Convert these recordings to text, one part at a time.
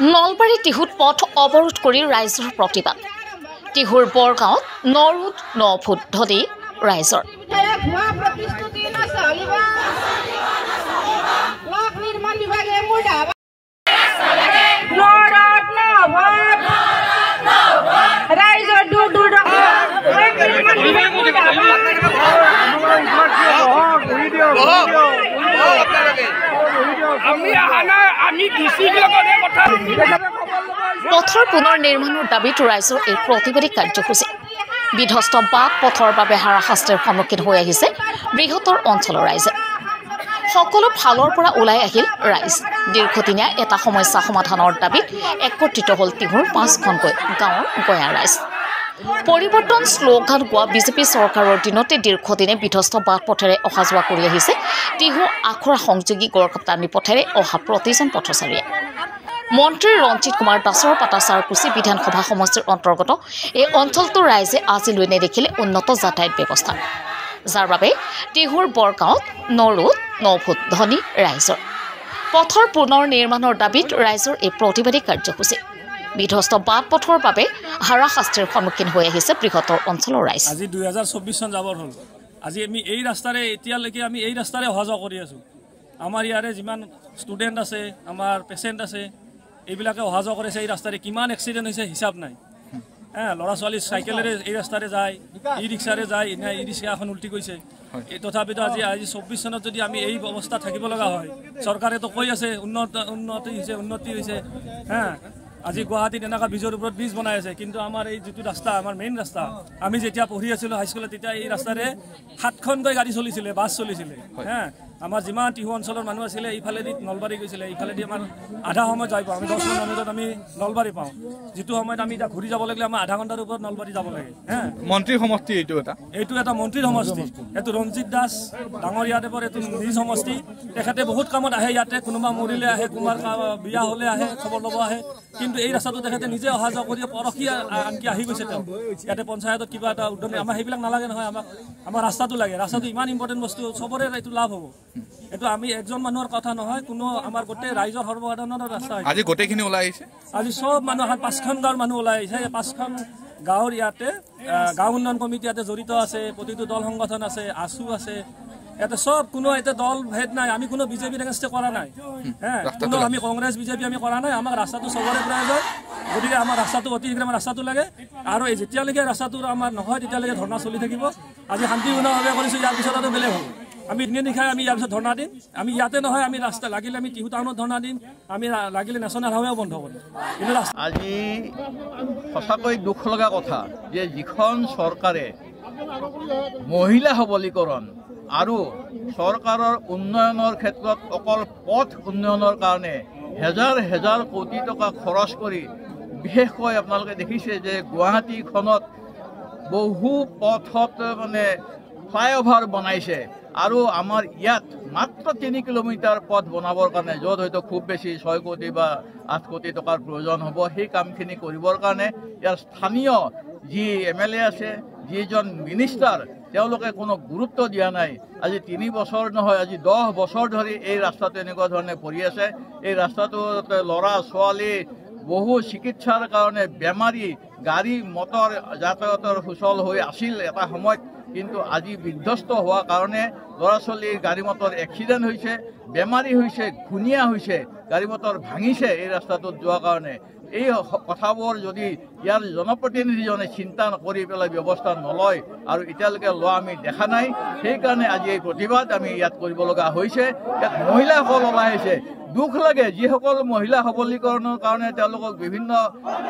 নলবাৰী টিহুত পথ অৱৰোধ কৰি ৰাইজৰ প্ৰতিবাদ। টিহুৰ বৰগাঁৱত নৰোধ নভূত ধনী ৰাইজৰ। পথৰ পুনৰ নিৰ্মাণৰ দাবীত ৰাইজৰ এই প্ৰতিবাদী কাৰ্যসূচী। বিধ্বস্ত বাট পথৰ বাবে হাৰাশাস্তিৰ সন্মুখীন হৈ আহিছে বৃহত্তৰ অঞ্চলৰ ৰাইজে। সকলো ফালৰ পৰা ওলাই আহিল ৰাইজ। দীৰ্ঘদিনীয়া এটা সমস্যা সমাধানৰ দাবীত একত্ৰিত হ'ল টিহুৰ 5খনকৈ গাঁৱৰ গঞা ৰাইজ। পৰিৱৰ্তন শ্লোগান গোৱা বিজেপি চৰকাৰৰ দিনতে দীৰ্ঘদিনে বিধ্বস্ত বাট পথেৰে অহা যোৱা কৰি আহিছে টিহু আখৰা সংযোগী গড়কাপ্তানি পথেৰে অহা প্ৰতিজন পথচাৰীয়ে। মন্ত্ৰী ৰঞ্জিত কুমাৰ দাসৰ পাটাচাৰকুচি বিধানসভা সমষ্টিৰ অন্তৰ্গত এই অঞ্চলটোৰ ৰাইজে আজিলৈ নেদেখিলে উন্নত যাতায়াত ব্যৱস্থা, যাৰ বাবে টিহুৰ বৰগাঁৱত নৰোধ নভূত ধনী ৰাইজৰ। পথৰ পুনৰ নিৰ্মাণৰ দাবীত ৰাইজৰ এই প্ৰতিবাদী কাৰ্যসূচী। বিধ্বস্ত বাট পথৰ বাবে হাৰাশাস্তিৰ সন্মুখীন হৈ আহিছে বৃহত্তৰ অঞ্চলৰ ৰাইজ। আজি 2024 চন যাবৰ হ'ল। আজি আমি এই ৰাস্তাৰে এতিয়ালৈকে আমি এই ৰাস্তাৰে অহা যোৱা কৰি আছোঁ। আমাৰ ইয়াৰে যিমান ষ্টুডেণ্ট আছে, আমাৰ পেচেণ্ট আছে, এইবিলাকে অহা যোৱা কৰিছে এই ৰাস্তাৰে। কিমান এক্সিডেণ্ট হৈছে হিচাপ নাই। ল'ৰা ছোৱালী চাইকেলেৰে এই ৰাস্তাৰে যায়, ই ৰিক্সাৰে যায়, ই ৰিক্সা এখন উল্টি গৈছে। তথাপিতো আজি 24 চনত যদি আমি এই অৱস্থা থাকিব লগা হয়, চৰকাৰেতো কৈ আছে উন্নতি হৈছে। আজি গুৱাহাটীত এনেকুৱা ব্ৰিজৰ ওপৰত ব্ৰিজ বনাই আছে, কিন্তু আমাৰ এই যিটো ৰাস্তা, আমাৰ মেইন ৰাস্তা, আমি যেতিয়া পঢ়ি আছিলোঁ হাইস্কুলত, তেতিয়া এই ৰাস্তাৰে 7খনকৈ গাড়ী চলিছিলে, বাছ চলিছিলে। আমাৰ যিমান টিহু অঞ্চলৰ মানুহ আছিলে এইফালেদি নলবাৰী গৈছিলে, এইফালেদি আমাৰ আধা সময় যাই পাওঁ। আমি 10 মিনিটত আমি নলবাৰী পাওঁ, যিটো সময়ত আমি এতিয়া ঘূৰি যাব লাগিলে আমাৰ আধা ঘণ্টাৰ ওপৰত নলবাৰী যাব লাগে। মন্ত্ৰীৰ সমষ্টি এইটো এটা মন্ত্ৰীৰ সমষ্টি। এইটো ৰঞ্জিত দাস ডাঙৰীয়া দেৱৰ এইটো নিজ সমষ্টি। তেখেতে বহুত কামত আহে ইয়াতে, কোনোবা মৰিলে আহে, কোনোবাৰ বিয়া হ'লে আহে, খবৰ ল'ব আহে। কিন্তু এই ৰাস্তাটো তেখেতে নিজে অহা যোৱা কৰি পৰহি আনকি আহি গৈছে। তেওঁ ইয়াতে পঞ্চায়তত কিবা এটা উদ্যমী, আমাৰ সেইবিলাক নালাগে নহয়, আমাৰ ৰাস্তাটো লাগে। ৰাস্তাটো ইমান ইম্পৰ্টেণ্ট বস্তু, চবৰে এইটো লাভ হ'ব। এইটো আমি একজন মানুহৰ কথা নহয়, কোনো আমাৰ গোটেই ৰাইজৰ সৰ্বসাধাৰণৰ ৰাস্তা। আজি গোটেইখিনি ওলাই আহিছে, আজি চব মানুহ 5খন গাঁৱৰ মানুহ ওলাই আহিছে। 5খন গাঁৱৰ ইয়াতে গাঁও উন্নয়ন কমিটি ইয়াতে জড়িত আছে, প্ৰতিটো দল সংগঠন আছে, আছু আছে ইয়াতে, চব কোনো এতিয়া দল ভেদ নাই। আমি কোনো বিজেপি এগেইনষ্টে কৰা নাই, কোনো আমি কংগ্ৰেছ বিজেপি আমি কৰা নাই। আমাক ৰাস্তাটো চবৰে প্ৰয়োজন, গতিকে আমাৰ ৰাস্তাটো অতি শীঘ্ৰে আমাৰ ৰাস্তাটো লাগে। আৰু এই যেতিয়ালৈকে ৰাস্তাটো আমাৰ নহয় তেতিয়ালৈকে ধৰ্ণা চলি থাকিব। আজি শান্তিপূৰ্ণভাৱে কৰিছোঁ, ইয়াৰ পিছত আৰু বেলেগ হ'ব। আমি দিনে নিশাই আমি ইয়াৰ পিছত ধৰ্ণা দিম। আমি ইয়াতে নহয়, আমি ৰাস্তা লাগিলে আমি টিহু টাউনত ধৰ্ণা দিম, আমি লাগিলে নেশ্যনেল হাইৱেও বন্ধ কৰিম। কিন্তু আজি সঁচাকৈ দুখ লগা কথা যে যিখন চৰকাৰে মহিলা সবলীকৰণ আৰু চৰকাৰৰ উন্নয়নৰ ক্ষেত্ৰত অকল পথ উন্নয়নৰ কাৰণে হেজাৰ হেজাৰ কোটি টকা খৰচ কৰি, বিশেষকৈ আপোনালোকে দেখিছে যে গুৱাহাটীখনত বহু পথত ফ্লাইঅভাৰ বনাইছে, আৰু আমাৰ ইয়াত মাত্ৰ 3 কিলোমিটাৰ পথ বনাবৰ কাৰণে, য'ত হয়তো খুব বেছি 6 কোটি বা 8 কোটি টকাৰ প্ৰয়োজন হ'ব, সেই কামখিনি কৰিবৰ কাৰণে ইয়াৰ স্থানীয় যি MLA আছে, যিজন মিনিষ্টাৰ, তেওঁলোকে কোনো গুৰুত্ব দিয়া নাই। আজি 3 বছৰ নহয়, আজি 10 বছৰ ধৰি এই ৰাস্তাটো এনেকুৱা ধৰণে পৰি আছে। এই ৰাস্তাটোত ল'ৰা ছোৱালী, বহু চিকিৎসাৰ কাৰণে বেমাৰী, গাড়ী মটৰ যাতায়াতৰ সুচল হৈ আছিল এটা সময়ত, কিন্তু আজি বিধ্বস্ত হোৱাৰ কাৰণে ল'ৰা ছোৱালীৰ গাড়ী মটৰ এক্সিডেণ্ট হৈছে, বেমাৰী হৈছে, ঘূণীয়া হৈছে, গাড়ী মটৰ ভাঙিছে এই ৰাস্তাটোত যোৱাৰ কাৰণে। এই কথাবোৰ যদি ইয়াৰ জনপ্ৰতিনিধিজনে চিন্তা কৰি পেলাই ব্যৱস্থা নলয়, আৰু এতিয়ালৈকে লোৱা আমি দেখা নাই, সেইকাৰণে আজি এই প্ৰতিবাদ আমি ইয়াত কৰিব লগা হৈছে। ইয়াত মহিলাসকল ওলাই আহিছে। দুখ লাগে, যিসকল মহিলা সবলীকৰণৰ কাৰণে তেওঁলোকক বিভিন্ন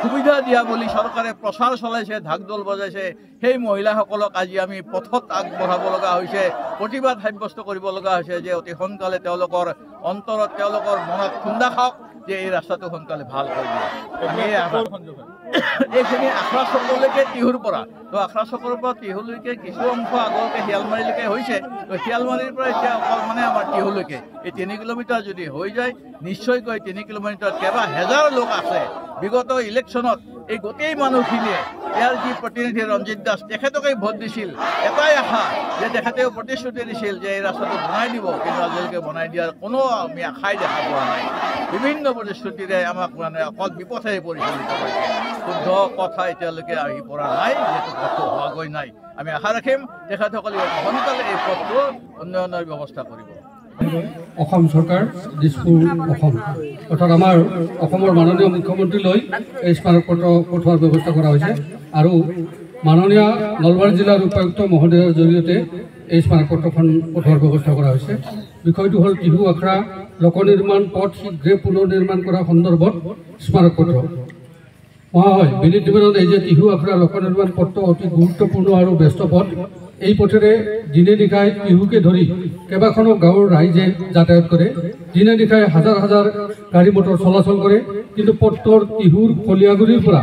সুবিধা দিয়া বুলি চৰকাৰে প্ৰচাৰ চলাইছে, ঢাকঢোল বজাইছে, সেই মহিলাসকলক আজি আমি পথত আগবঢ়াব লগা হৈছে, প্ৰতিবাদ সাব্যস্ত কৰিব লগা হৈছে যে অতি সোনকালে তেওঁলোকৰ অন্তৰত, তেওঁলোকৰ মনত খুন্দা খাওক যে এই ৰাস্তাটো সোনকালে ভাল কৰি দিয়ে। এইখিনি আখৰা চকলৈকে টিহুৰ পৰা, তো আখৰা চকৰ পৰা টিহুলৈকে কিছু অংশ আগলৈকে শিয়ালমাৰীলৈকে হৈছে। তো শিয়ালমাৰীৰ পৰা এতিয়া অকল আমাৰ টিহুলৈকে এই 3 কিলোমিটাৰ যদি হৈ যায়, নিশ্চয়কৈ 3 কিলোমিটাৰত কেইবা হেজাৰ লোক আছে। বিগত ইলেকশ্যনত এই গোটেই মানুহখিনিয়ে ইয়াৰ যি প্ৰতিনিধি ৰঞ্জিত দাস তেখেতকেই ভোট দিছিল এটাই আশা যে তেখেতেও প্ৰতিশ্ৰুতি দিছিল যে এই ৰাস্তাটো বনাই দিব, কিন্তু আজিলৈকে বনাই দিয়াৰ কোনো আমি আশাই দেখা পোৱা নাই। বিভিন্ন প্ৰতিশ্ৰুতিৰে আমাক মানে অকল বিপথেৰে পৰিচালিত কৰিছে। শুদ্ধ কথা এতিয়ালৈকে আহি পৰা নাই, যিহেতু পথটো হোৱাগৈ নাই। আমি আশা ৰাখিম তেখেতসকলে সোনকালে এই পথটো উন্নয়নৰ ব্যৱস্থা কৰিব। অসম চৰকাৰ দিছপুৰ অসম অৰ্থাৎ আমাৰ অসমৰ মাননীয় মুখ্যমন্ত্ৰীলৈ এই স্মাৰক পত্ৰ পঠোৱাৰ ব্যৱস্থা কৰা হৈছে আৰু মাননীয় নলবাৰী জিলাৰ উপায়ুক্ত মহোদয়ৰ জৰিয়তে এই স্মাৰক পত্ৰখন পঠোৱাৰ ব্যৱস্থা কৰা হৈছে। বিষয়টো হ'ল টিহু আখৰা লোক নিৰ্মাণ পথ শীঘ্ৰে পুনৰ নিৰ্মাণ কৰা সন্দৰ্ভত স্মাৰক পত্ৰ। হয়, বিনীত নিবেদন এই যে টিহু আখৰা লোক নিৰ্মাণ পথটো অতি গুৰুত্বপূৰ্ণ আৰু ব্যস্ত পথ। এই পথেৰে দিনে নিশাই টিহুকে ধৰি কেইবাখনো গাঁৱৰ ৰাইজে যাতায়াত কৰে। দিনে নিশাই হাজাৰ হাজাৰ গাড়ী মটৰ চলাচল কৰে, কিন্তু পথটোৰ টিহুৰ কলিয়াগুৰিৰ পৰা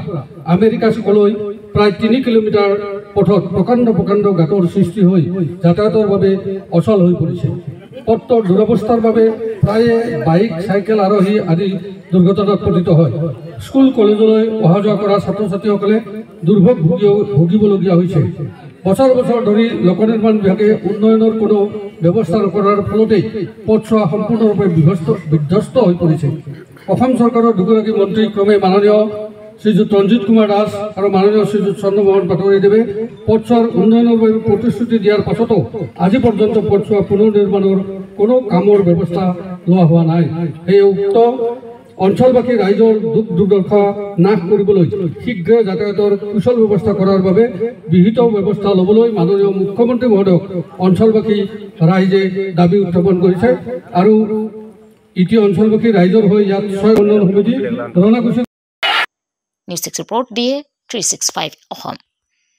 আমেৰিকা চুকলৈ প্ৰায় 3 কিলোমিটাৰ পথত প্ৰকাণ্ড প্ৰকাণ্ড গাঁতৰ সৃষ্টি হৈ যাতায়াতৰ বাবে অচল হৈ পৰিছে। পথটোৰ দুৰৱস্থাৰ বাবে প্ৰায়ে বাইক চাইকেল আৰোহী আদি দুৰ্ঘটনাত পতিত হয়। স্কুল কলেজলৈ অহা যোৱা কৰা ছাত্ৰ ছাত্ৰীসকলে দুৰ্ভোগ ভুগিবলগীয়া হৈছে। বছৰ বছৰ ধৰি লোক নিৰ্মাণ বিভাগে উন্নয়নৰ কোনো ব্যৱস্থা নকৰাৰ ফলতেই পথছোৱা সম্পূৰ্ণৰূপে বিধ্বস্ত হৈ পৰিছে। অসম চৰকাৰৰ দুগৰাকী মন্ত্ৰী ক্ৰমে মাননীয় শ্ৰীযুত ৰঞ্জিত কুমাৰ দাস আৰু মাননীয় শ্ৰীযুত চন্দ্ৰমোহন পাটোৱাৰীদেৱে পথছোৱাৰ উন্নয়নৰ বাবে প্ৰতিশ্ৰুতি দিয়াৰ পাছতো আজি পৰ্যন্ত পথছোৱা পুনৰ নিৰ্মাণৰ কোনো কামৰ ব্যৱস্থা লোৱা হোৱা নাই। এই উক্ত অঞ্চলবাসী ৰাইজৰ দুখ দুৰ্দশা নাশ কৰিবলৈ শীঘ্ৰে যাতায়াতৰ কুশল ব্যৱস্থা কৰাৰ বাবে বিহিত ব্যৱস্থা ল'বলৈ মাননীয় মুখ্যমন্ত্ৰী মহোদয়ক অঞ্চলবাসী ৰাইজে দাবী উত্থাপন কৰিছে আৰু ইতি অঞ্চলবাসী ৰাইজৰ হৈ ইয়াত 6 উন্নয়ন সমিতি ৰনাকুছি নিউজ 6 ৰিপৰ্ট দিয়ে 365 অসম।